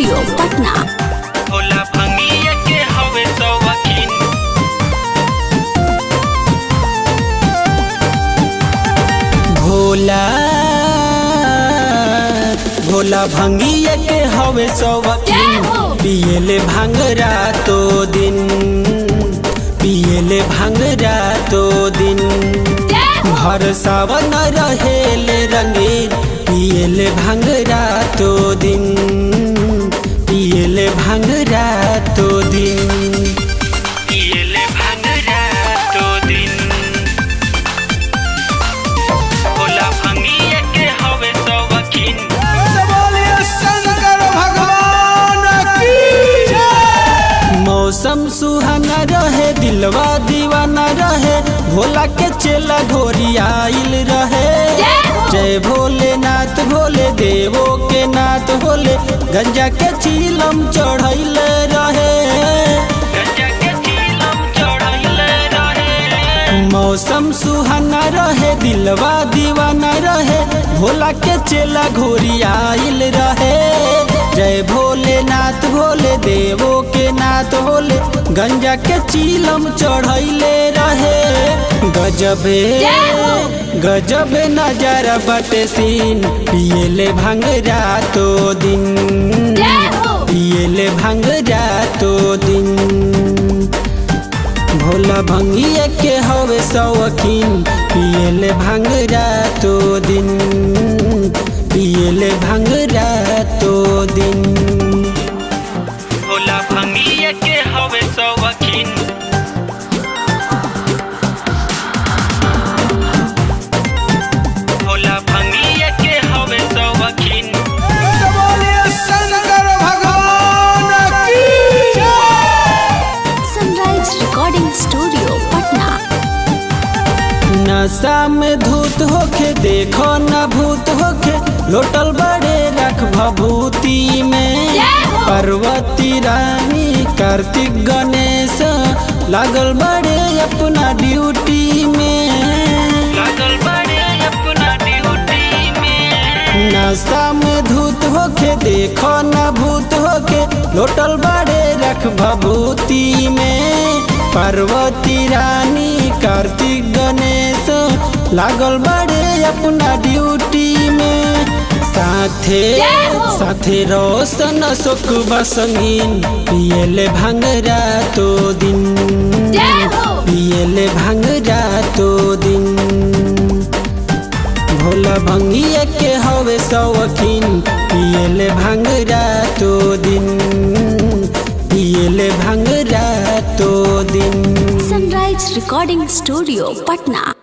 Studio Patna. Bhola भंगिया के हवे सौवकीन। भोला भंगिया के हवे सौवकीन। पियले भांग रातो दिन, पियले भांग रातो दिन। भर सावन रहेले रंगीन, पियले भांग रातो दिन, पियले भांग रातो दिन, पियले भांग रातो दिन। भोला भंगिया के हवे सौवकीन। मौसम सुहाना रहे, दिलवा दीवाना रहे, भोला के चेला घोरियाइल रहे। जय भोलेनाथ भोले देवो के नाथ भोले, गंजा के चीलम चढ़ैल रहे, गंजा के चीलम चढ़ैल रहे। मौसम सुहाना रहे, दिलवा दीवाना रहे, भोला के चेला घोरियाइल रहे। जय भोलेनाथ भोले देवो के नाथ भोले, गंजा के चीलम चढ़ैले रहे। गजबे गजबे नजारा बटे सीन, पियले भांग रातो दिन, पियले भांग रातो दिन। भोला भंगिया के हवे सौवकीन, पियले भांग रातो दिन, पियले भांग रातो दिन। भोला भंगिया के हवे सौवकीन। भोला भंगिया के हवे सौवकीन। Sunrise recording studio Patna. नशा में धूत होके देखो न भूत होके, लोटल बड़े रख भभूति में। पार्वती रानी कार्तिक गणेश लागल बड़े अपना ड्यूटी में, लागल बड़े अपना ड्यूटी में। नशा में धूत होके देखो न भूत होके, लोटल बड़े रख भभूति में। पार्वती रानी कार्तिक गणेश लागल बड़े अपना ड्यूटी में। साथे साथे रोशन अशोक बसंगीन, पियले भांग रातो दिन, पियले भांग रातो दिन। भोला भंगिया के हवे सौवकीन, पियले भांग रातो दिन, पियले भांग रातो दिन। Sunrise recording studio Patna.